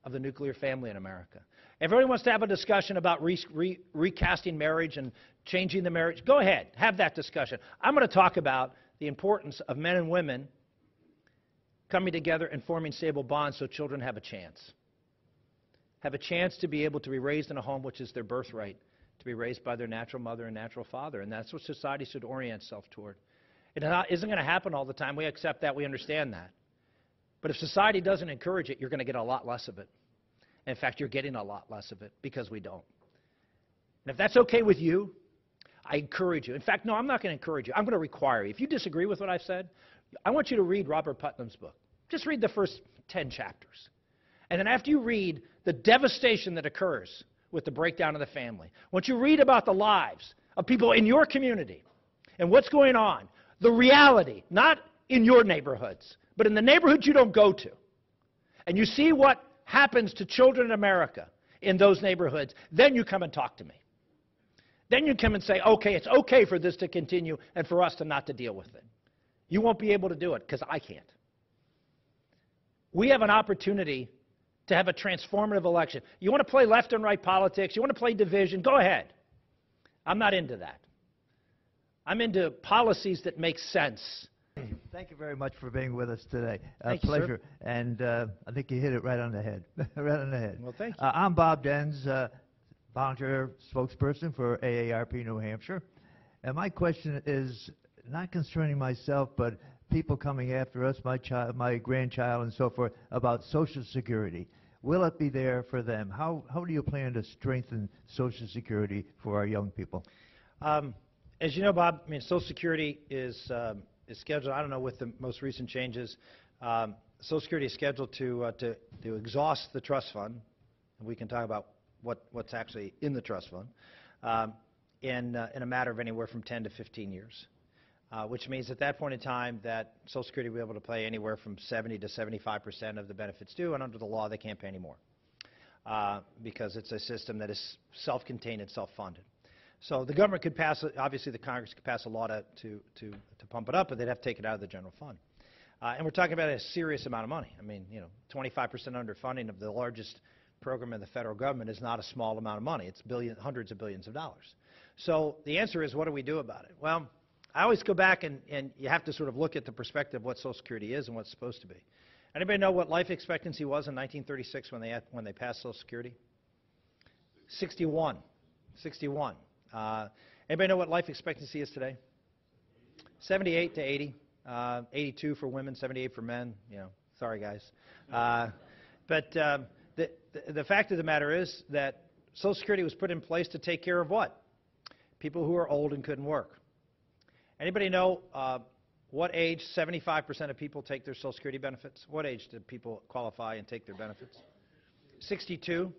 of the nuclear family in America. Everybody wants to have a discussion about recasting marriage and changing the marriage. Go ahead, have that discussion. I'm going to talk about the importance of men and women coming together and forming stable bonds so children have a chance. Have a chance to be able to be raised in a home which is their birthright, to be raised by their natural mother and natural father. And that's what society should orient itself toward. It isn't going to happen all the time. We accept that. We understand that. But if society doesn't encourage it, you're going to get a lot less of it. In fact, you're getting a lot less of it because we don't. And if that's okay with you, I encourage you. In fact, no, I'm not going to encourage you. I'm going to require you. If you disagree with what I've said, I want you to read Robert Putnam's book. Just read the first 10 chapters. And then after you read the devastation that occurs with the breakdown of the family, once you read about the lives of people in your community and what's going on, the reality, not in your neighborhoods, but in the neighborhoods you don't go to, and you see what happens to children in America in those neighborhoods, then you come and talk to me. Then you come and say, okay, it's okay for this to continue and for us to not to deal with it. You won't be able to do it because I can't. We have an opportunity to have a transformative election. You want to play left and right politics, you want to play division, go ahead. I'm not into that. I'm into policies that make sense. Thank you very much for being with us today. Thank you, pleasure. sir. And I think you hit it right on the head. Right on the head. Well, thank you. I'm Bob Denz, volunteer spokesperson for AARP New Hampshire. And my question is not concerning myself, but people coming after us, my child, my grandchild, and so forth, about Social Security. Will it be there for them? How do you plan to strengthen Social Security for our young people? As you know, Bob, I mean, Social Security is scheduled, I don't know, with the most recent changes, Social Security is scheduled to exhaust the trust fund. And we can talk about what's actually in the trust fund in a matter of anywhere from 10 to 15 years, which means at that point in time that Social Security will be able to pay anywhere from 70 to 75% of the benefits due, and under the law they can't pay any more because it's a system that is self-contained and self-funded. So the government could pass, obviously the Congress could pass a law to pump it up, but they'd have to take it out of the general fund. And we're talking about a serious amount of money. I mean, 25% underfunding of the largest program in the federal government is not a small amount of money. It's hundreds of billions of dollars. So the answer is, what do we do about it? Well, I always go back and you have to sort of look at the perspective of what Social Security is and what it's supposed to be. Anybody know what life expectancy was in 1936 when they passed Social Security? 61. 61. Anybody know what life expectancy is today? 78 to 80. 82 for women, 78 for men. Sorry guys. But the fact of the matter is that Social Security was put in place to take care of what? People who are old and couldn't work. Anybody know what age 75% of people take their Social Security benefits? What age do people qualify and take their benefits? 62.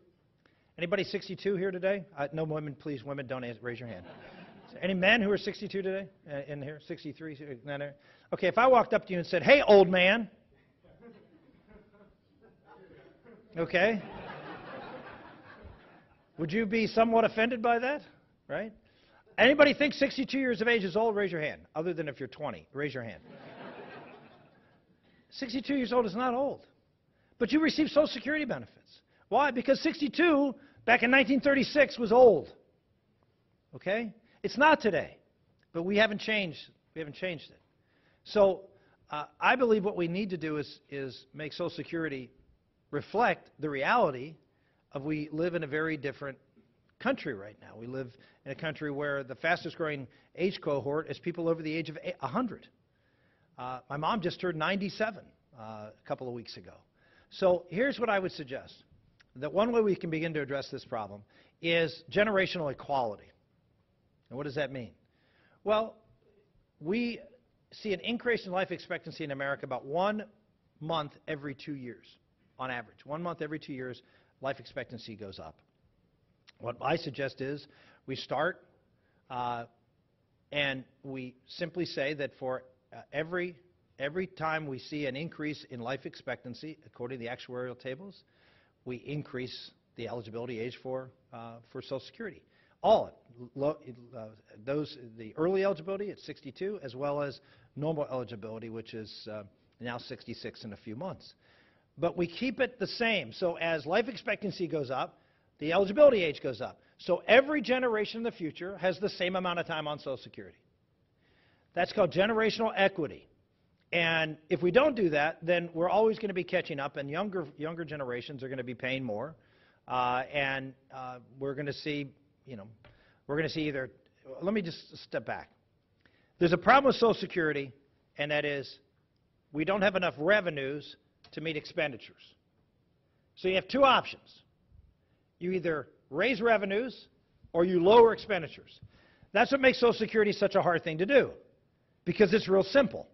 Anybody 62 here today? No women, please. Women, don't raise your hand. Any men who are 62 today in here? 63? Okay, if I walked up to you and said, "Hey, old man," okay, would you be somewhat offended by that? Right? Anybody think 62 years of age is old? Raise your hand. Other than if you're 20, raise your hand. 62 years old is not old, but you receive Social Security benefits. Why? Because 62 back in 1936 was old. Okay? It's not today, but we haven't changed. We haven't changed it. So I believe what we need to do is make Social Security reflect the reality of we live in a very different country right now. We live in a country where the fastest growing age cohort is people over the age of 100. My mom just turned 97 a couple of weeks ago. So here's what I would suggest. That one way we can begin to address this problem is generational equality. And what does that mean? Well, we see an increase in life expectancy in America about 1 month every 2 years, on average. 1 month every 2 years, life expectancy goes up. What I suggest is we start and we simply say that for every time we see an increase in life expectancy, according to the actuarial tables, we increase the eligibility age for Social Security. All the early eligibility at 62, as well as normal eligibility, which is now 66 in a few months. but we keep it the same. So as life expectancy goes up, the eligibility age goes up. So every generation in the future has the same amount of time on Social Security. That's called generational equity. And if we don't do that, then we're always going to be catching up, and younger generations are going to be paying more. We're going to see, we're going to see either. Let me just step back. There's a problem with Social Security, and that is we don't have enough revenues to meet expenditures. So you have two options. You either raise revenues or you lower expenditures. That's what makes Social Security such a hard thing to do, because it's real simple.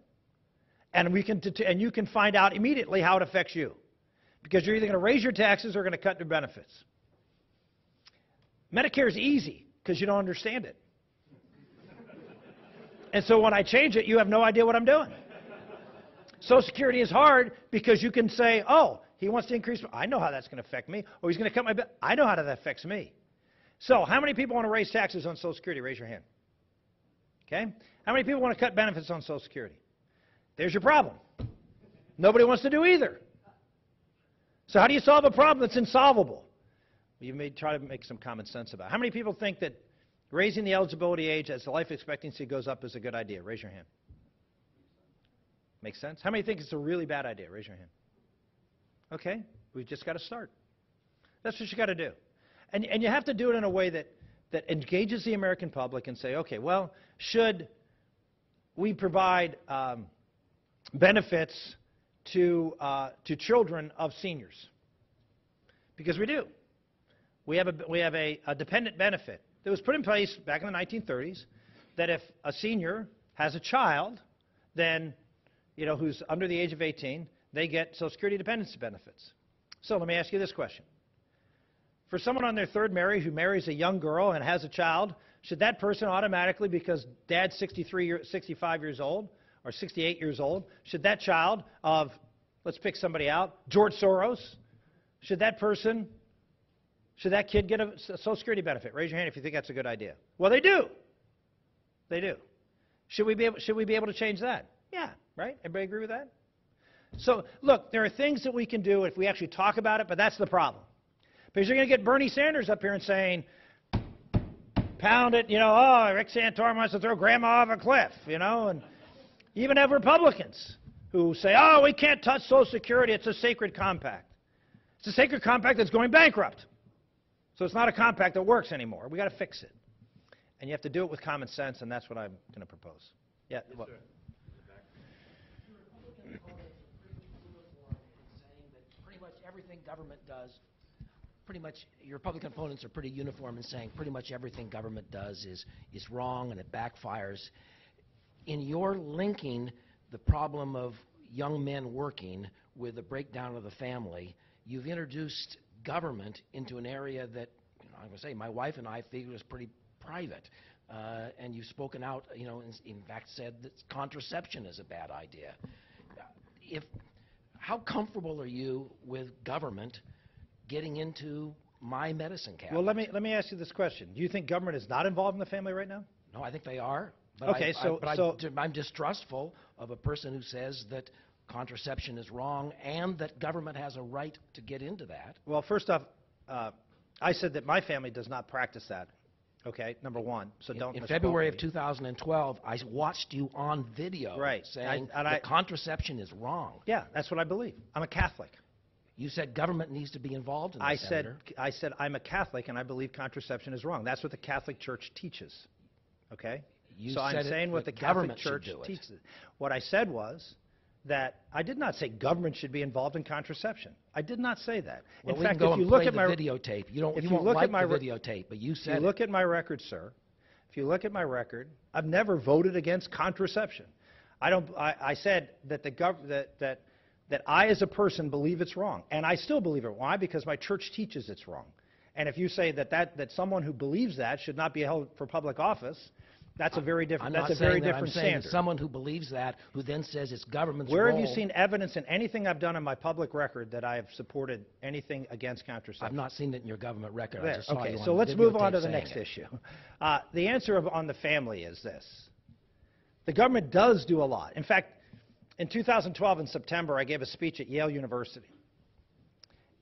And you can find out immediately how it affects you, because you're either going to raise your taxes or going to cut your benefits. Medicare is easy because you don't understand it. And so when I change it, you have no idea what I'm doing. Social Security is hard because you can say, oh, he wants to increase, I know how that's going to affect me, or he's going to cut my benefits. I know how that affects me. So how many people want to raise taxes on Social Security? Raise your hand. Okay? How many people want to cut benefits on Social Security? There's your problem. Nobody wants to do either. So how do you solve a problem that's insolvable? You may try to make some common sense about it. How many people think that raising the eligibility age as the life expectancy goes up is a good idea? Raise your hand. Makes sense? How many think it's a really bad idea? Raise your hand. Okay, we've just got to start. That's what you got to do. And you have to do it in a way that engages the American public and say, okay, well, should we provide benefits to children of seniors? Because we do. We have a dependent benefit that was put in place back in the 1930s, that if a senior has a child, then, who's under the age of 18, they get Social Security dependency benefits. So let me ask you this question. For someone on their third marriage who marries a young girl and has a child, should that person automatically, because dad's 65 years old or 68 years old, should that child of, let's pick somebody out, George Soros, should that kid get a Social Security benefit? Raise your hand if you think that's a good idea. Well, they do. They do. Should we be able to change that? Yeah, right? Everybody agree with that? So, look, there are things that we can do if we actually talk about it, but that's the problem. Because you're going to get Bernie Sanders up here and saying, pound it, oh, Rick Santorum wants to throw grandma off a cliff, and you even have Republicans who say, oh, we can't touch Social Security, it's a sacred compact. It's a sacred compact that's going bankrupt. So it's not a compact that works anymore. We've got to fix it. And you have to do it with common sense, and that's what I'm going to propose. Yeah. Yes, well, sir. Pretty much everything government does, your Republican opponents are pretty uniform in saying pretty much everything government does is wrong and it backfires. In your linking the problem of young men working with the breakdown of the family, you've introduced government into an area that, I'm going to say, my wife and I figure is pretty private. And you've spoken out, in fact said that contraception is a bad idea. How comfortable are you with government getting into my medicine cabinet? Well, let me ask you this question. Do you think government is not involved in the family right now? No, I think they are. But Okay, I'm distrustful of a person who says that contraception is wrong and that government has a right to get into that. Well, first off, I said that my family does not practice that. Okay, number one. So don't In misquote February me. of 2012, I watched you on video Right. saying And that contraception is wrong. Yeah, that's what I believe. I'm a Catholic. You said government needs to be involved in this, Senator. I said I'm a Catholic and I believe contraception is wrong. That's what the Catholic Church teaches. Okay? You So I'm said saying what the that Catholic government should Church do it. teaches. What I said was that I did not say government should be involved in contraception. I did not say that. Well, In we fact, can go if you and look play at the my videotape. You if you won't look like at my the re- videotape, but you if said you look at my record, sir, if you look at my record, I've never voted against contraception. I said that that I as a person believe it's wrong, and I still believe it. Why? Because my church teaches it's wrong. And if you say that someone who believes that should not be held for public office, that's a very different. I'm That's not a very saying that. different I'm saying that standard. someone who believes that, who then says it's government's Where role. have you seen evidence in anything I've done in my public record that I have supported anything against contraception? I've not seen it in your government record. I There. just saw Okay, you on so let's move videotape on to the saying next it. issue. The answer on the family is this. The government does do a lot. In fact, in 2012, in September, I gave a speech at Yale University.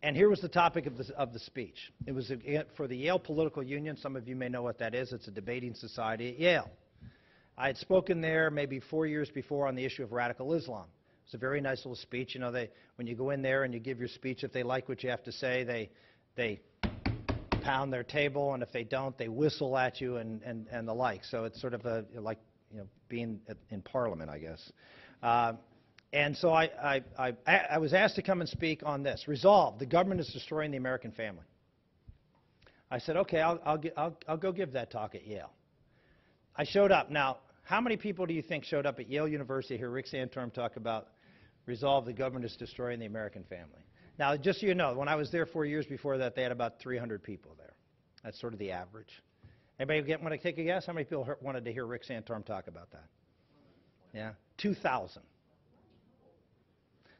And here was the topic of the speech. It was for the Yale Political Union. Some of you may know what that is. It's a debating society at Yale. I had spoken there maybe 4 years before on the issue of radical Islam. It's a very nice little speech. You know, when you go in there and you give your speech, if they like what you have to say, they pound their table, and if they don't, they whistle at you and the like. So it's sort of like, you know, being in Parliament, I guess. And so I was asked to come and speak on this. Resolve: the government is destroying the American family. I said, okay, I'll go give that talk at Yale. I showed up. Now, how many people do you think showed up at Yale University to hear Rick Santorum talk about resolve: the government is destroying the American family? Now, just so you know, when I was there 4 years before that, they had about 300 people there. That's sort of the average. Anybody want to take a guess? How many people wanted to hear Rick Santorum talk about that? Yeah, 2,000.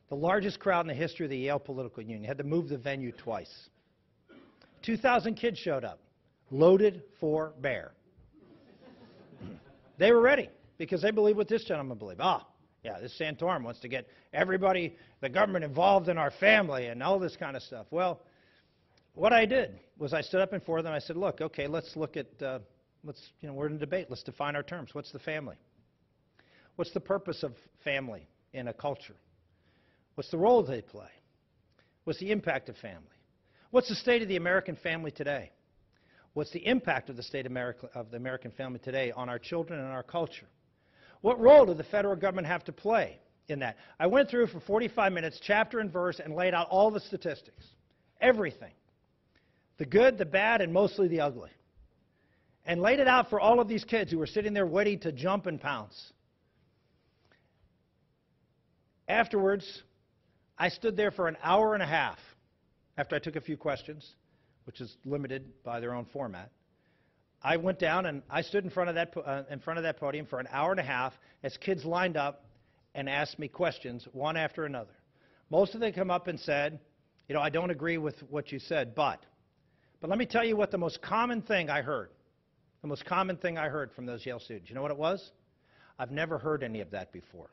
The largest crowd in the history of the Yale Political Union. Had to move the venue twice. 2,000 kids showed up, loaded for bear. They were ready because they believe what this gentleman believed. Yeah, this Santorum wants to get everybody, the government, involved in our family and all this kind of stuff. Well, what I did was I stood up in front of them. I said, look, okay, let's look at, we're in a debate. Let's define our terms. What's the family? What's the purpose of family in a culture? What's the role they play? What's the impact of family? What's the state of the American family today? What's the impact of the state of the American family today on our children and our culture? What role does the federal government have to play in that? I went through for 45 minutes, chapter and verse, and laid out all the statistics. Everything. The good, the bad, and mostly the ugly. And laid it out for all of these kids who were sitting there waiting to jump and pounce. Afterwards, I stood there for an hour and a half after I took a few questions, which is limited by their own format. I went down and I stood in front of that podium for an hour and a half as kids lined up and asked me questions one after another. Most of them come up and said, you know, I don't agree with what you said, but let me tell you what the most common thing I heard. The most common thing I heard from those Yale students. You know what it was? I've never heard any of that before.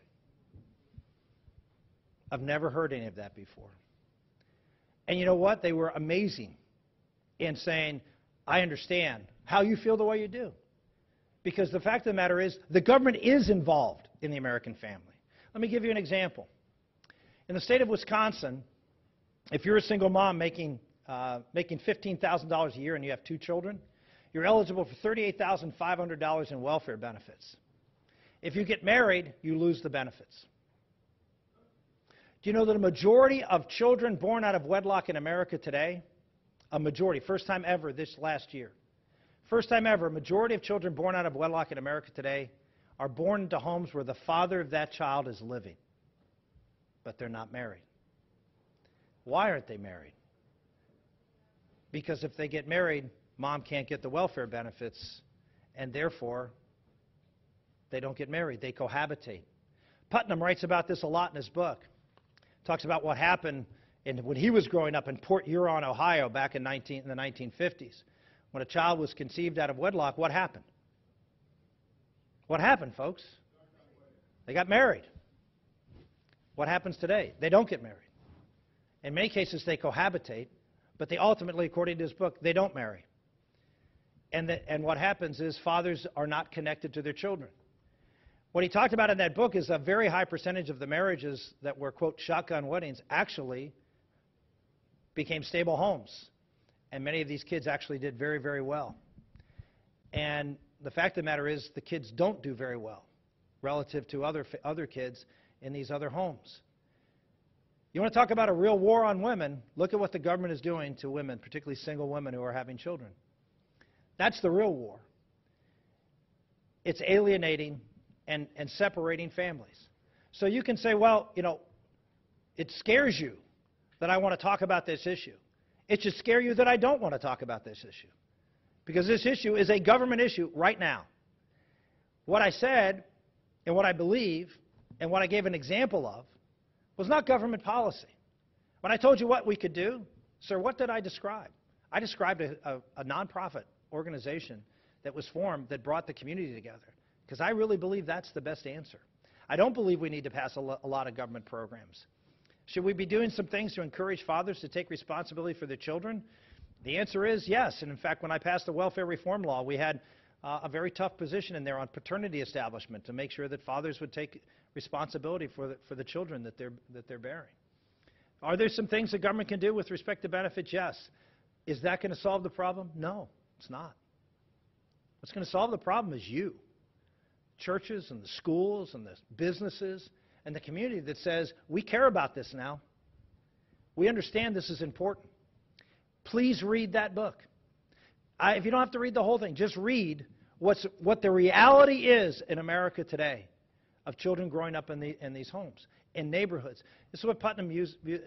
I've never heard any of that before. And you know what? They were amazing in saying, I understand how you feel the way you do. Because the fact of the matter is, the government is involved in the American family. Let me give you an example. In the state of Wisconsin, if you're a single mom making $15,000 a year and you have 2 children, you're eligible for $38,500 in welfare benefits. If you get married, you lose the benefits. Do you know that a majority of children born out of wedlock in America today, a majority, first time ever this last year, first time ever, a majority of children born out of wedlock in America today are born into homes where the father of that child is living, but they're not married. Why aren't they married? Because if they get married, mom can't get the welfare benefits, and therefore, they don't get married. They cohabitate. Putnam writes about this a lot in his book. Talks about what happened when he was growing up in Port Huron, Ohio, back in the 1950s. When a child was conceived out of wedlock, what happened? What happened, folks? They got married. What happens today? They don't get married. In many cases, they cohabitate, but they ultimately, according to his book, they don't marry. And what happens is fathers are not connected to their children. What he talked about in that book is a very high percentage of the marriages that were, quote, shotgun weddings actually became stable homes. And many of these kids actually did very, very well. And the fact of the matter is the kids don't do very well relative to other kids in these other homes. You want to talk about a real war on women, look at what the government is doing to women, particularly single women who are having children. That's the real war. It's alienating and separating families. So you can say, well, you know, it scares you that I want to talk about this issue. It should scare you that I don't want to talk about this issue. Because this issue is a government issue right now. What I said and what I believe and what I gave an example of was not government policy. When I told you what we could do, sir, what did I describe? I described a nonprofit organization that was formed that brought the community together. Because I really believe that's the best answer. I don't believe we need to pass a lot of government programs. Should we be doing some things to encourage fathers to take responsibility for their children? The answer is yes. And in fact, when I passed the welfare reform law, we had a very tough position in there on paternity establishment to make sure that fathers would take responsibility for the children that they're bearing. Are there some things the government can do with respect to benefits? Yes. Is that going to solve the problem? No, it's not. What's going to solve the problem is you. Churches and the schools and the businesses and the community that says, we care about this now. We understand this is important. Please read that book. If you don't have to read the whole thing, just read what the reality is in America today of children growing up in these homes, in neighborhoods. This is what Putnam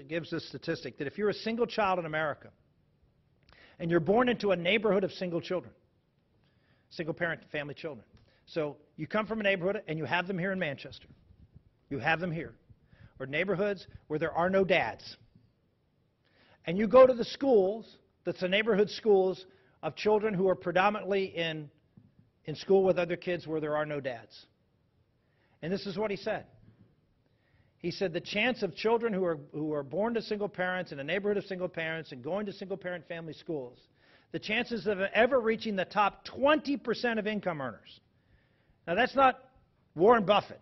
gives this statistic, that if you're a single child in America and you're born into a neighborhood of single children, single-parent family children, so you come from a neighborhood and you have them here in Manchester, you have them here, or neighborhoods where there are no dads, and you go to the schools, that's the neighborhood schools of children who are predominantly in school with other kids where there are no dads. And this is what he said. He said the chance of children who are born to single parents in a neighborhood of single parents and going to single-parent family schools, the chances of ever reaching the top 20% of income earners. Now, that's not Warren Buffett.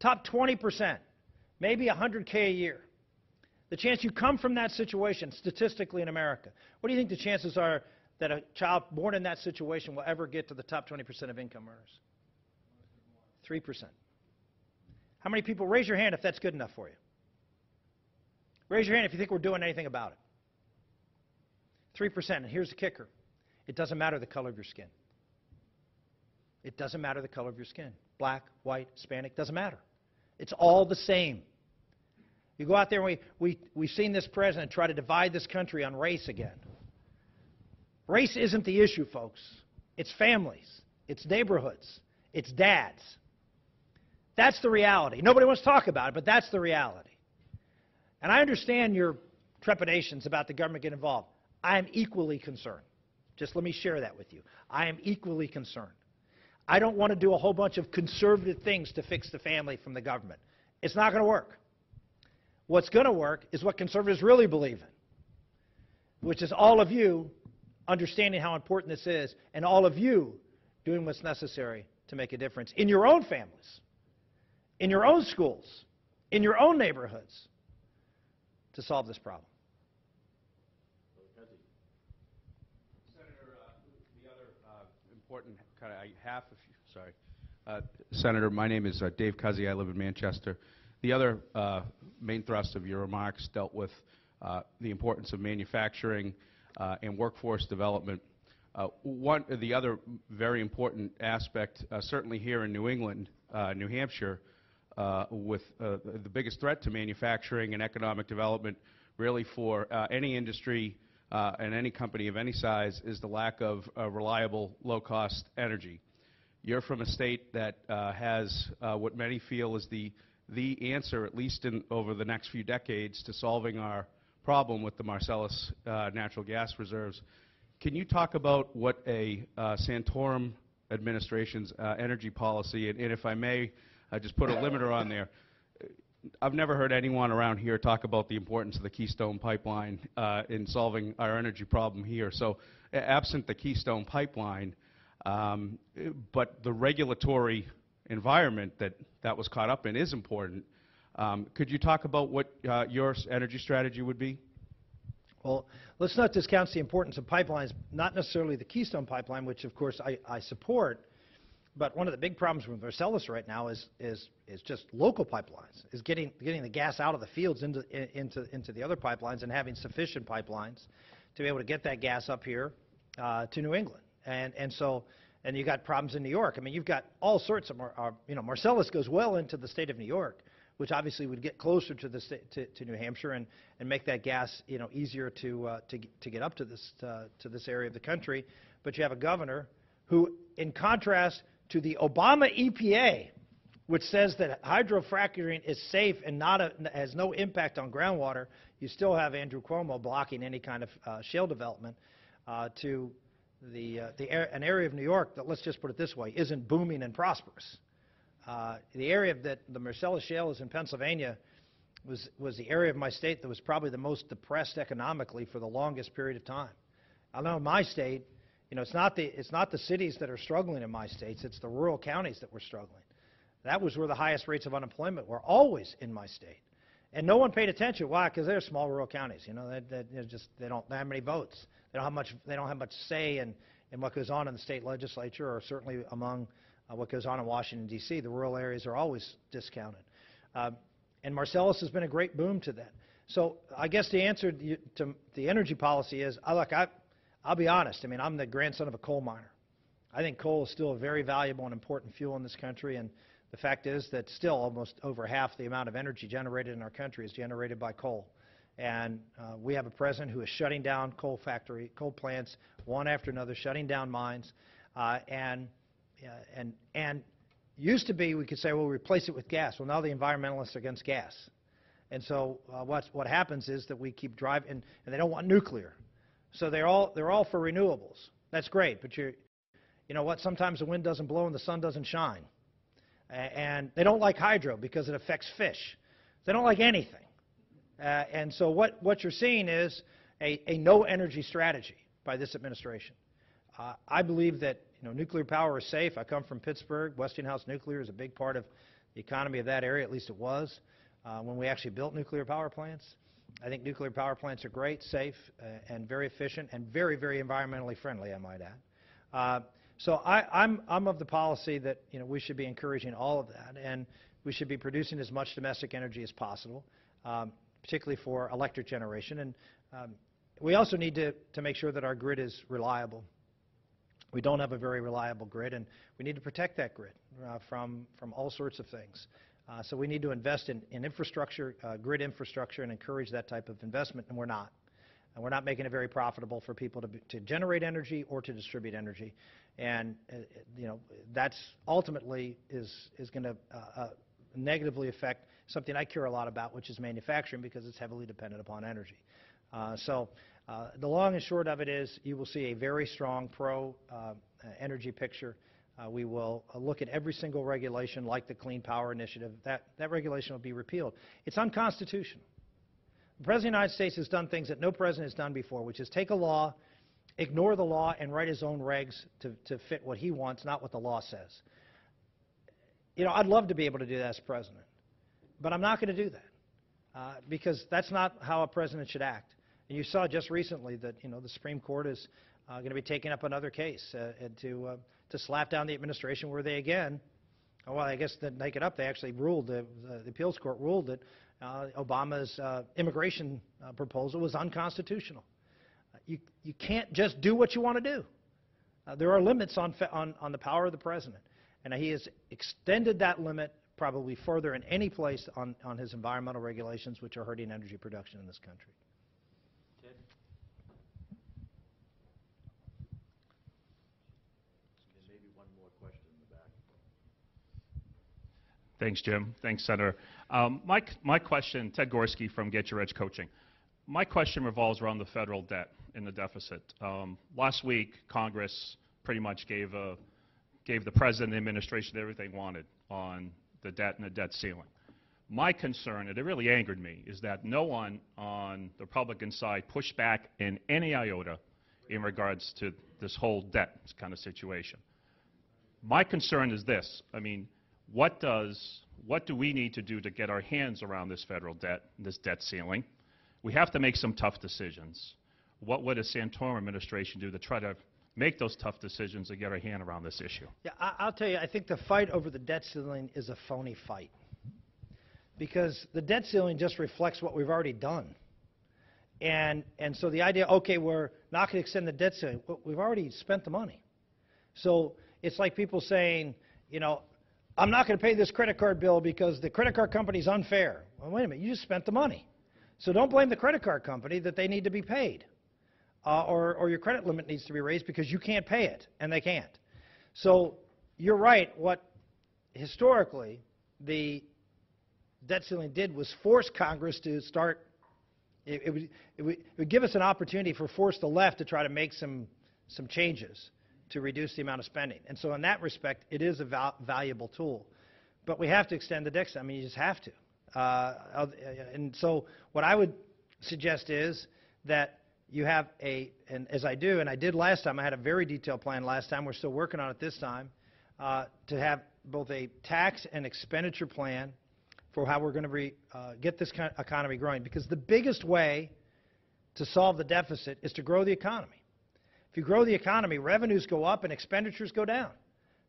Top 20%, maybe $100K a year. The chance you come from that situation statistically in America, what do you think the chances are that a child born in that situation will ever get to the top 20% of income earners? 3%. How many people, raise your hand if that's good enough for you. Raise your hand if you think we're doing anything about it. 3%, and here's the kicker. It doesn't matter the color of your skin. It doesn't matter the color of your skin. Black, white, Hispanic, doesn't matter. It's all the same. You go out there and we've seen this president try to divide this country on race again. Race isn't the issue, folks. It's families. It's neighborhoods. It's dads. That's the reality. Nobody wants to talk about it, but that's the reality. And I understand your trepidations about the government getting involved. I am equally concerned. Just let me share that with you. I am equally concerned. I don't want to do a whole bunch of conservative things to fix the family from the government. It's not going to work. What's going to work is what conservatives really believe in, which is all of you understanding how important this is and all of you doing what's necessary to make a difference in your own families, in your own schools, in your own neighborhoods to solve this problem. Senator, the other important kind of half of you, sorry. Senator, my name is Dave Cuzzy. I live in Manchester. The other main thrust of your remarks dealt with the importance of manufacturing and workforce development. The other very important aspect, certainly here in New England, New Hampshire, with the biggest threat to manufacturing and economic development really for any industry and any company of any size is the lack of reliable, low-cost energy. You're from a state that has what many feel is the answer, at least over the next few decades, to solving our problem with the Marcellus natural gas reserves. Can you talk about what a Santorum administration's energy policy, and if I may, just put a limiter on there. I've never heard anyone around here talk about the importance of the Keystone Pipeline in solving our energy problem here. So absent the Keystone Pipeline, but the regulatory environment that was caught up in is important. Could you talk about what your energy strategy would be? Well, let's not discount the importance of pipelines, not necessarily the Keystone Pipeline, which of course I support, but one of the big problems with Marcellus right now is just local pipelines, is getting the gas out of the fields into the other pipelines and having sufficient pipelines to be able to get that gas up here to New England. And you got problems in New York. I mean, you've got all sorts of, Marcellus goes well into the state of New York, which obviously would get closer to to New Hampshire and make that gas, easier to get up to this area of the country. But you have a governor who, in contrast to the Obama EPA, which says that hydrofracturing is safe and has no impact on groundwater, you still have Andrew Cuomo blocking any kind of shale development to an area of New York that, let's just put it this way, isn't booming and prosperous. The area that the Marcellus Shale is in Pennsylvania was the area of my state that was probably the most depressed economically for the longest period of time. I know in my state, it's not the cities that are struggling in my states, it's the rural counties that were struggling. That was where the highest rates of unemployment were, always in my state. And no one paid attention. Why? Because they're small rural counties. They don't have many votes. They don't have much say in what goes on in the state legislature, or certainly among what goes on in Washington, D.C. The rural areas are always discounted. And Marcellus has been a great boom to that. So I guess the answer to the energy policy is, look, I'll be honest. I mean, I'm the grandson of a coal miner. I think coal is still a very valuable and important fuel in this country, and the fact is that still almost over half the amount of energy generated in our country is generated by coal. And we have a president who is shutting down coal plants, one after another, shutting down mines. And used to be, we could say, well, replace it with gas. Well, now the environmentalists are against gas. And so what happens is that we keep driving, and they don't want nuclear. So they're all for renewables. That's great, but you know what? Sometimes the wind doesn't blow and the sun doesn't shine. And they don't like hydro because it affects fish. They don't like anything. And so what you're seeing is a no-energy strategy by this administration. I believe that nuclear power is safe. I come from Pittsburgh. Westinghouse Nuclear is a big part of the economy of that area, at least it was, when we actually built nuclear power plants. I think nuclear power plants are great, safe, and very efficient, and very, very environmentally friendly, I might add. So I'm of the policy that we should be encouraging all of that, and we should be producing as much domestic energy as possible, particularly for electric generation. And we also need to make sure that our grid is reliable. We don't have a very reliable grid, and we need to protect that grid from all sorts of things. So we need to invest in infrastructure, grid infrastructure, and encourage that type of investment, and we're not. And we're not making it very profitable for people to generate energy or to distribute energy. And that's ultimately is going to negatively affect something I care a lot about, which is manufacturing, because it's heavily dependent upon energy. So the long and short of it is you will see a very strong pro-energy picture. We will look at every single regulation, like the Clean Power Initiative. That regulation will be repealed. It's unconstitutional. The President of the United States has done things that no president has done before, which is take a law, ignore the law, and write his own regs to fit what he wants, not what the law says. I'd love to be able to do that as president, but I'm not going to do that because that's not how a president should act. And you saw just recently that the Supreme Court is going to be taking up another case to slap down the administration, where they again, well, I guess to make it up, they actually ruled, the appeals court ruled that Obama's immigration proposal was unconstitutional. You can't just do what you want to do. There are limits on the power of the president, and he has extended that limit probably further than any place on his environmental regulations, which are hurting energy production in this country. Ted? Maybe one more question in the back. Thanks, Jim. Thanks, Senator. My question, Ted Gorski from Get Your Edge Coaching. My question revolves around the federal debt and the deficit. Last week, Congress pretty much gave the President and the administration everything they wanted on the debt and the debt ceiling. My concern, and it really angered me, is that no one on the Republican side pushed back in any iota in regards to this whole debt kind of situation. My concern is this. I mean, what do we need to do to get our hands around this federal debt, this debt ceiling? We have to make some tough decisions. What would a Santorum administration do to try to make those tough decisions and get our hand around this issue? Yeah, I'll tell you, I think the fight over the debt ceiling is a phony fight, because the debt ceiling just reflects what we've already done. And so the idea, okay, we're not going to extend the debt ceiling, well, we've already spent the money. So it's like people saying, I'm not going to pay this credit card bill because the credit card company's unfair. Well, wait a minute, you just spent the money. So don't blame the credit card company that they need to be paid. Or your credit limit needs to be raised because you can't pay it, and they can't. So you're right. What historically the debt ceiling did was force Congress to start. It would give us an opportunity for force the left to try to make some changes to reduce the amount of spending. And so in that respect, it is a valuable tool. But we have to extend the debt ceiling. I mean, you just have to. And so what I would suggest is that you have and as I do, and I did last time, I had a very detailed plan last time, we're still working on it this time, to have both a tax and expenditure plan for how we're going to get this economy growing. Because the biggest way to solve the deficit is to grow the economy. If you grow the economy, revenues go up and expenditures go down,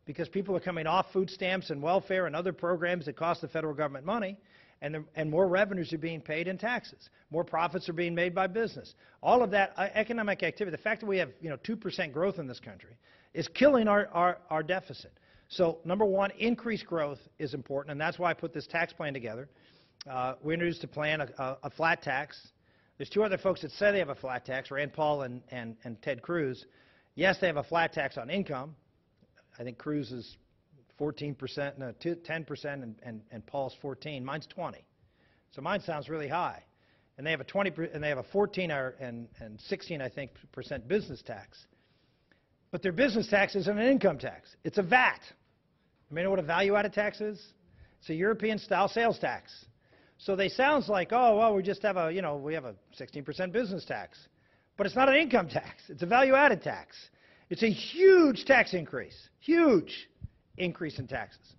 because people are coming off food stamps and welfare and other programs that cost the federal government money, and more revenues are being paid in taxes. More profits are being made by business. All of that economic activity, the fact that we have 2% growth in this country, is killing our deficit. So number one, increased growth is important, and that's why I put this tax plan together. We introduced a plan, a flat tax. There's two other folks that say they have a flat tax, Rand Paul and Ted Cruz. Yes, they have a flat tax on income. I think Cruz is 14%, no, 10%, and Paul's 14. Mine's 20. So mine sounds really high. And they have a 20, and they have a 14 and 16, I think, % business tax. But their business tax isn't an income tax. It's a VAT. You may know what a value-added tax is? It's a European-style sales tax. So they sounds like, oh, well, we just have a, we have a 16% business tax. But it's not an income tax. It's a value-added tax. It's a huge tax increase, huge increase in taxes.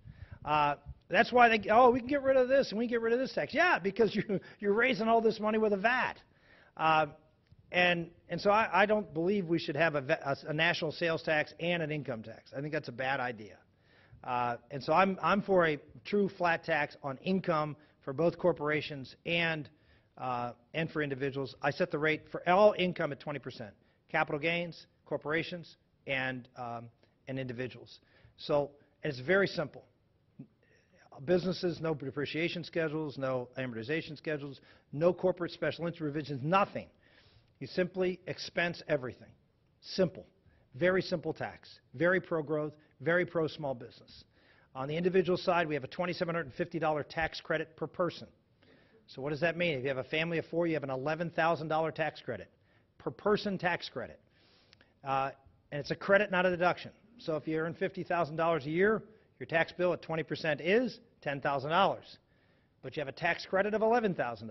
That's why they, we can get rid of this and we can get rid of this tax. Yeah, because you're raising all this money with a VAT. And so I don't believe we should have a national sales tax and an income tax. I think that's a bad idea. And so I'm for a true flat tax on income for both corporations and for individuals. I set the rate for all income at 20%. Capital gains, corporations, and individuals. So it's very simple. Businesses, no depreciation schedules, no amortization schedules, no corporate special interest provisions, nothing. You simply expense everything. Simple. Very simple tax. Very pro-growth, very pro-small business. On the individual side, we have a $2,750 tax credit per person. So what does that mean? If you have a family of 4, you have an $11,000 tax credit. Per person tax credit. And it's a credit, not a deduction. So if you earn $50,000 a year, your tax bill at 20% is $10,000. But you have a tax credit of $11,000.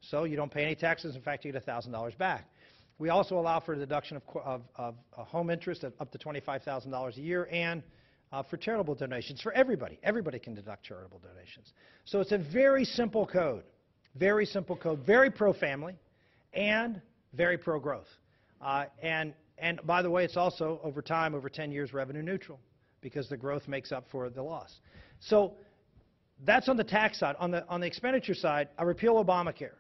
So you don't pay any taxes. In fact, you get $1,000 back. We also allow for a deduction of home interest at up to $25,000 a year, and for charitable donations for everybody. Everybody can deduct charitable donations. So it's a very simple code, very pro-family, and very pro-growth. And by the way, it's also, over time, over 10 years, revenue neutral, because the growth makes up for the loss. So that's on the tax side. On the expenditure side, I repeal Obamacare.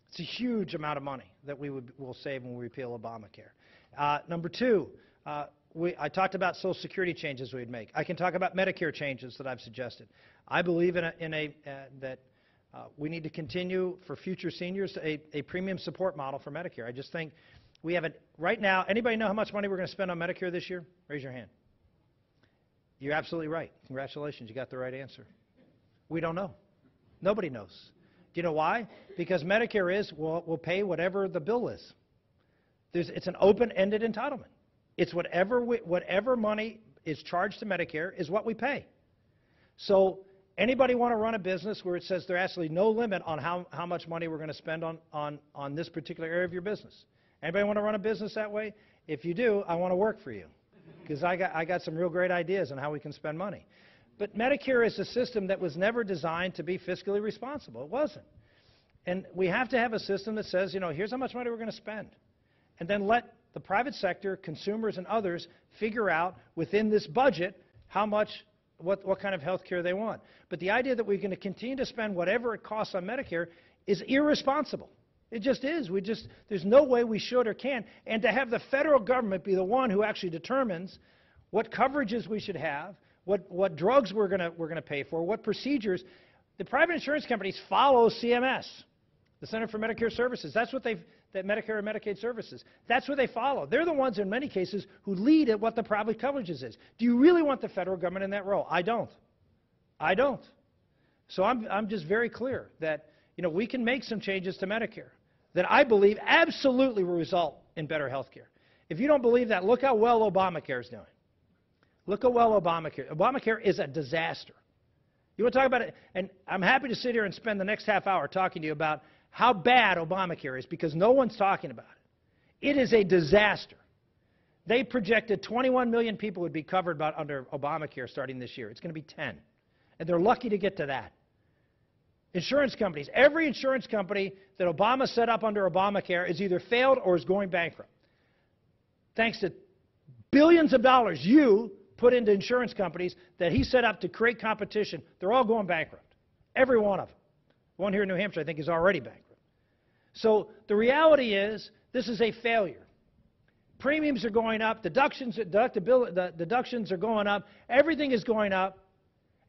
It's a huge amount of money that we'll save when we repeal Obamacare. Number two, I talked about Social Security changes we'd make. I can talk about Medicare changes that I've suggested. I believe that we need to continue for future seniors a premium support model for Medicare. I just think we have right now. Anybody know how much money we're going to spend on Medicare this year? Raise your hand. You're absolutely right. Congratulations, you got the right answer. We don't know. Nobody knows. Do you know why? Because Medicare is, we'll pay whatever the bill is. It's an open-ended entitlement. It's whatever money is charged to Medicare is what we pay. So anybody want to run a business where it says there's actually no limit on how much money we're going to spend on this particular area of your business? Anybody want to run a business that way? If you do, I want to work for you, because I got some real great ideas on how we can spend money. But Medicare is a system that was never designed to be fiscally responsible. It wasn't. And we have to have a system that says, here's how much money we're going to spend. And then let the private sector, consumers, and others figure out within this budget what kind of health care they want. But the idea that we're going to continue to spend whatever it costs on Medicare is irresponsible. It just is. There's no way we should or can. And to have the federal government be the one who actually determines what coverages we should have, what drugs we're going to pay for, what procedures. The private insurance companies follow CMS, the Center for Medicare Services. That's what that Medicare and Medicaid services. That's what they follow. They're the ones in many cases who lead at what the private coverages is. Do you really want the federal government in that role? I don't. I don't. So I'm just very clear that we can make some changes to Medicare that I believe absolutely will result in better health care. If you don't believe that, look how well Obamacare is doing. Look how well Obamacare is a disaster. You want to talk about it? And I'm happy to sit here and spend the next half hour talking to you about how bad Obamacare is, because no one's talking about it. It is a disaster. They projected 21 million people would be covered under Obamacare starting this year. It's going to be 10. And they're lucky to get to that. Insurance companies, every insurance company that Obama set up under Obamacare is either failed or is going bankrupt. Thanks to billions of dollars you put into insurance companies that he set up to create competition, they're all going bankrupt. Every one of them. One here in New Hampshire, I think, is already bankrupt. So the reality is this is a failure. Premiums are going up, deductions are going up, everything is going up,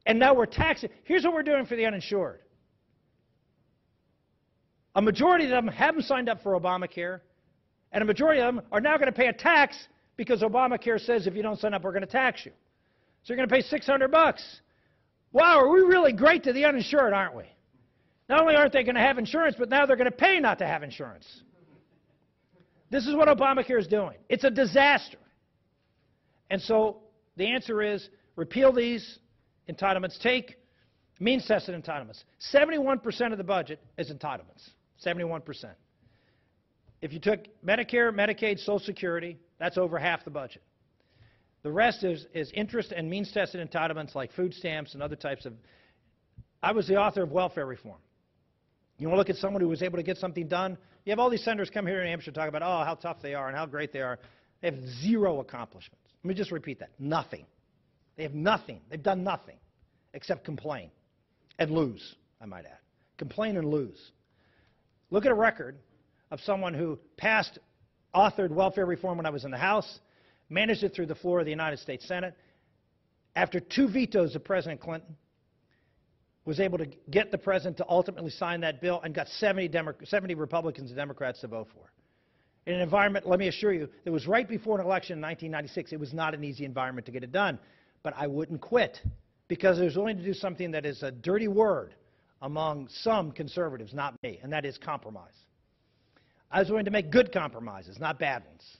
and now we're taxing. Here's what we're doing for the uninsured. A majority of them haven't signed up for Obamacare, and a majority of them are now going to pay a tax because Obamacare says if you don't sign up, we're going to tax you. So you're going to pay $600. Wow, are we really great to the uninsured, aren't we? Not only aren't they going to have insurance, but now they're going to pay not to have insurance. This is what Obamacare is doing. It's a disaster. And so the answer is repeal these entitlements. Take means-tested entitlements. 71% of the budget is entitlements. 71%. If you took Medicare, Medicaid, Social Security, that's over half the budget. The rest is interest and means-tested entitlements like food stamps and other types of... I was the author of welfare reform. You want to look at someone who was able to get something done? You have all these senators come here in New Hampshire talk about, oh, how tough they are and how great they are. They have zero accomplishments. Let me just repeat that. Nothing. They have nothing. They've done nothing except complain and lose, I might add. Complain and lose. Look at a record of someone who authored welfare reform when I was in the House, managed it through the floor of the United States Senate. After 2 vetoes of President Clinton, was able to get the president to ultimately sign that bill and got 70 Republicans and Democrats to vote for it. In an environment, let me assure you, that was right before an election in 1996. It was not an easy environment to get it done. But I wouldn't quit because I was willing to do something that is a dirty word among some conservatives, not me, and that is compromise. I was willing to make good compromises, not bad ones.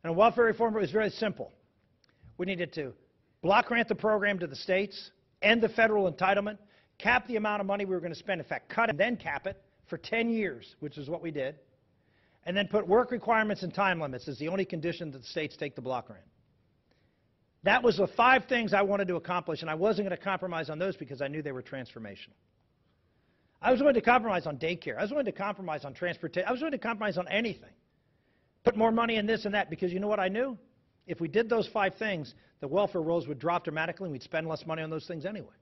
And welfare reform was very simple. We needed to block grant the program to the states, end the federal entitlement, cap the amount of money we were going to spend, in fact, cut it and then cap it for 10 years, which is what we did, and then put work requirements and time limits as the only condition that the states take the block grant. That was the 5 things I wanted to accomplish, and I wasn't going to compromise on those because I knew they were transformational. I was willing to compromise on daycare. I was willing to compromise on transportation. I was willing to compromise on anything. Put more money in this and that because you know what I knew? If we did those 5 things, the welfare rolls would drop dramatically and we'd spend less money on those things anyway.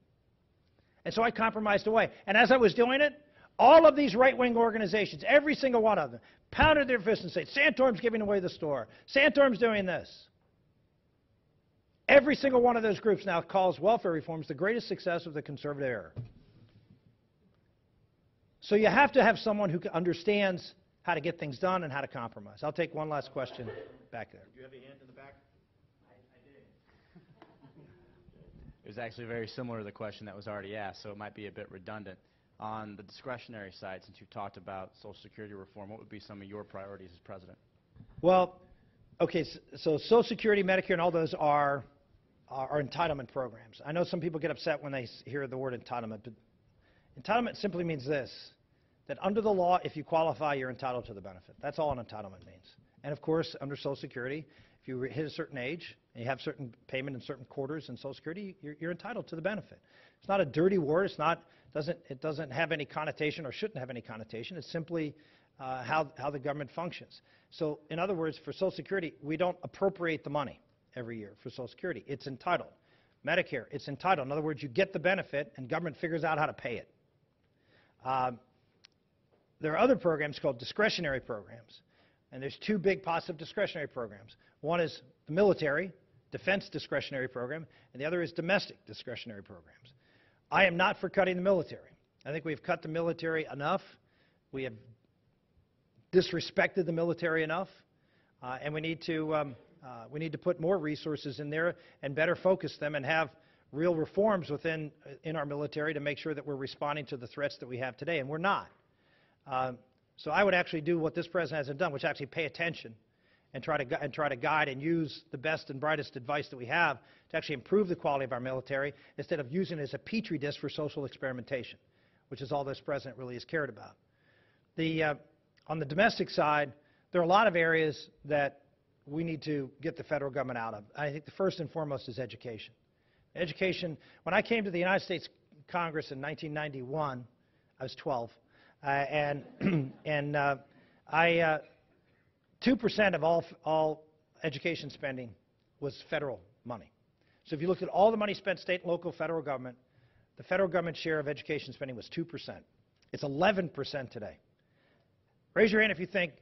And so I compromised away. And as I was doing it, all of these right-wing organizations, every single one of them, pounded their fists and said, Santorum's giving away the store. Santorum's doing this. Every single one of those groups now calls welfare reforms the greatest success of the conservative era. So you have to have someone who understands how to get things done and how to compromise. I'll take one last question back there. Do you have a hand in the back? I did. It was actually very similar to the question that was already asked, so it might be a bit redundant. On the discretionary side, since you've talked about Social Security reform, what would be some of your priorities as president? Well, okay, so Social Security, Medicare, and all those are entitlement programs. I know some people get upset when they hear the word entitlement, but entitlement simply means this, that under the law, if you qualify, you're entitled to the benefit. That's all an entitlement means. And of course, under Social Security, if you hit a certain age and you have certain payment in certain quarters in Social Security, you're entitled to the benefit. It's not a dirty word. It doesn't have any connotation or shouldn't have any connotation. It's simply how the government functions. So in other words, for Social Security, we don't appropriate the money every year for Social Security. It's entitled. Medicare, it's entitled. In other words, you get the benefit and government figures out how to pay it. There are other programs called discretionary programs. And there's 2 big positive discretionary programs. One is the military, defense discretionary program, and the other is domestic discretionary programs. I am not for cutting the military. I think we've cut the military enough. We have disrespected the military enough, and we need to put more resources in there and better focus them and have real reforms in our military to make sure that we're responding to the threats that we have today, and we're not. So I would actually do what this president hasn't done, which is actually pay attention and try to guide and use the best and brightest advice that we have to actually improve the quality of our military instead of using it as a petri dish for social experimentation, which is all this president really has cared about. On the domestic side, there are a lot of areas that we need to get the federal government out of. I think the first and foremost is education. Education, when I came to the United States Congress in 1991, I was 12, and 2% of all education spending was federal money. So if you looked at all the money spent state, local, federal government, the federal government share of education spending was 2%. It's 11% today. Raise your hand if you think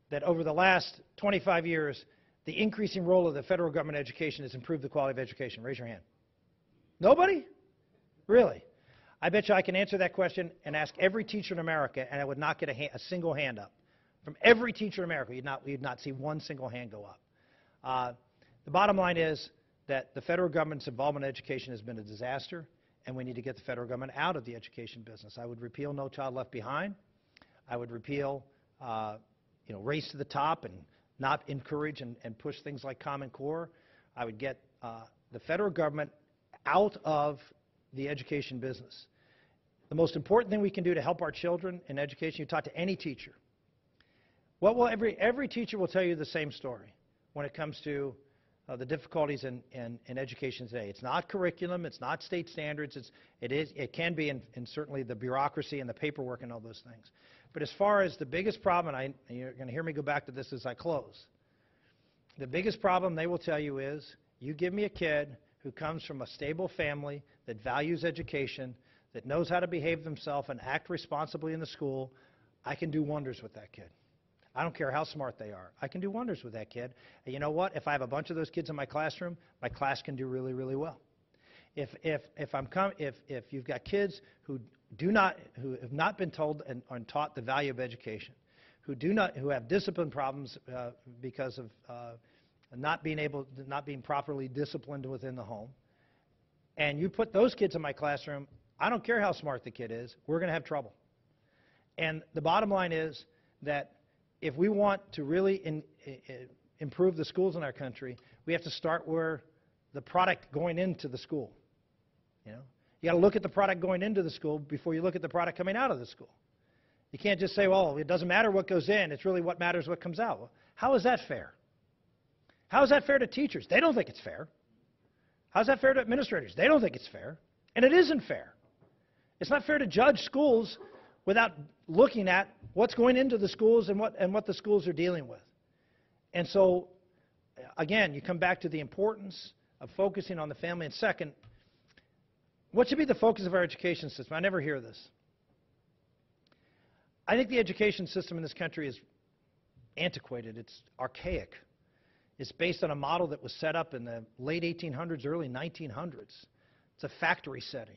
that over the last 25 years, the increasing role of the federal government in education has improved the quality of education. Raise your hand. Nobody? Really? I bet you I can answer that question and ask every teacher in America, and I would not get a single hand up. From every teacher in America, you'd not see one single hand go up. The bottom line is that the federal government's involvement in education has been a disaster, and we need to get the federal government out of the education business. I would repeal No Child Left Behind. I would repeal Race to the Top and not encourage and push things like Common Core. I would get the federal government out of the education business. The most important thing we can do to help our children in education, you talk to any teacher. Every teacher will tell you the same story when it comes to the difficulties in education today. It's not curriculum, it's not state standards, it can be in certainly the bureaucracy and the paperwork and all those things. But as far as the biggest problem, and you're going to hear me go back to this as I close, the biggest problem they will tell you is, you give me a kid who comes from a stable family that values education, that knows how to behave themselves and act responsibly in the school, I can do wonders with that kid. I don't care how smart they are. I can do wonders with that kid. And you know what? If I have a bunch of those kids in my classroom, my class can do really, really well. If you've got kids who have not been told and taught the value of education, who have discipline problems because of not being properly disciplined within the home, and you put those kids in my classroom, I don't care how smart the kid is, we're going to have trouble. And the bottom line is that if we want to really improve the schools in our country, we have to start where the product going into the school. You got to look at the product going into the school before you look at the product coming out of the school. You can't just say, well, it doesn't matter what goes in, it's really what matters what comes out. Well, how is that fair? How is that fair to teachers? They don't think it's fair. How is that fair to administrators? They don't think it's fair. And it isn't fair. It's not fair to judge schools without looking at what's going into the schools and what the schools are dealing with. And so, again, you come back to the importance of focusing on the family. And second, what should be the focus of our education system? I never hear this. I think the education system in this country is antiquated. It's archaic. It's based on a model that was set up in the late 1800s, early 1900s. It's a factory setting.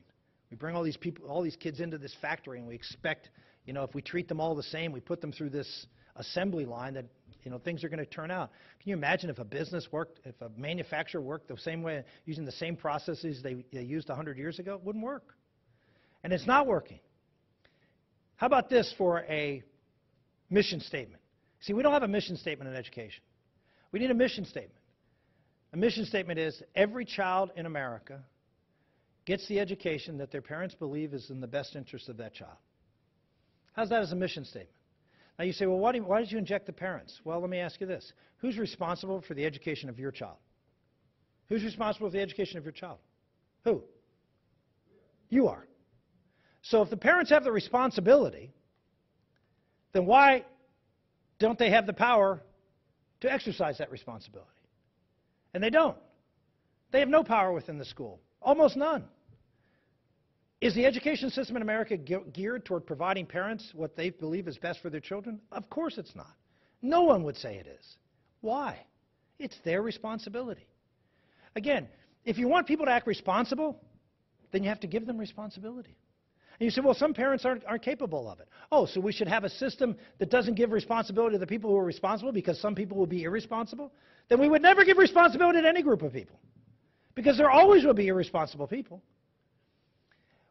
We bring all these people, all these kids into this factory, and we expect, if we treat them all the same, we put them through this assembly line that, things are going to turn out. Can you imagine if a business worked, if a manufacturer worked the same way, using the same processes they used 100 years ago? It wouldn't work. And it's not working. How about this for a mission statement? See, we don't have a mission statement in education. We need a mission statement. A mission statement is every child in America gets the education that their parents believe is in the best interest of that child. How's that as a mission statement? Now you say, well, why did you inject the parents? Well, let me ask you this. Who's responsible for the education of your child? Who's responsible for the education of your child? Who? You are. So if the parents have the responsibility, then why don't they have the power to exercise that responsibility? And they don't. They have no power within the school, almost none. Is the education system in America geared toward providing parents what they believe is best for their children? Of course it's not. No one would say it is. Why? It's their responsibility. Again, if you want people to act responsible, then you have to give them responsibility. And you say, well, some parents aren't capable of it. Oh, so we should have a system that doesn't give responsibility to the people who are responsible because some people will be irresponsible? Then we would never give responsibility to any group of people because there always will be irresponsible people.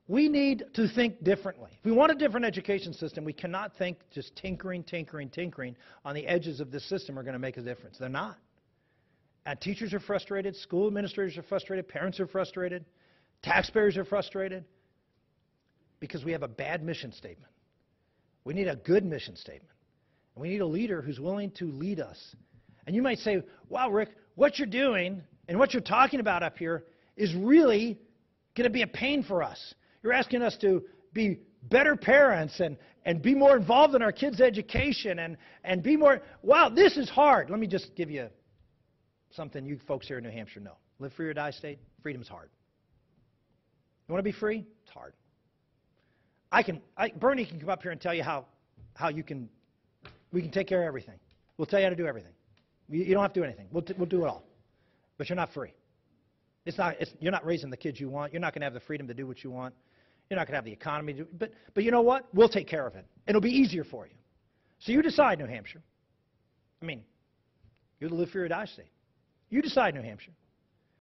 We need to think differently. If we want a different education system, we cannot think just tinkering on the edges of this system are going to make a difference. They're not. And teachers are frustrated, school administrators are frustrated, parents are frustrated, taxpayers are frustrated because we have a bad mission statement. We need a good mission statement. And we need a leader who's willing to lead us. And you might say, wow, Rick, what you're doing and what you're talking about up here is really going to be a pain for us. You're asking us to be better parents and be more involved in our kids' education and be more, wow, this is hard. Let me just give you something you folks here in New Hampshire know. Live free or die state, freedom's hard. You want to be free? It's hard. Bernie can come up here and tell you how we can take care of everything. We'll tell you how to do everything. You don't have to do anything. We'll do it all. But you're not free. You're not raising the kids you want. You're not going to have the freedom to do what you want. You're not going to have the economy to do, but you know what? We'll take care of it. It'll be easier for you. So you decide, New Hampshire. I mean, you're the live free or die state. You decide, New Hampshire.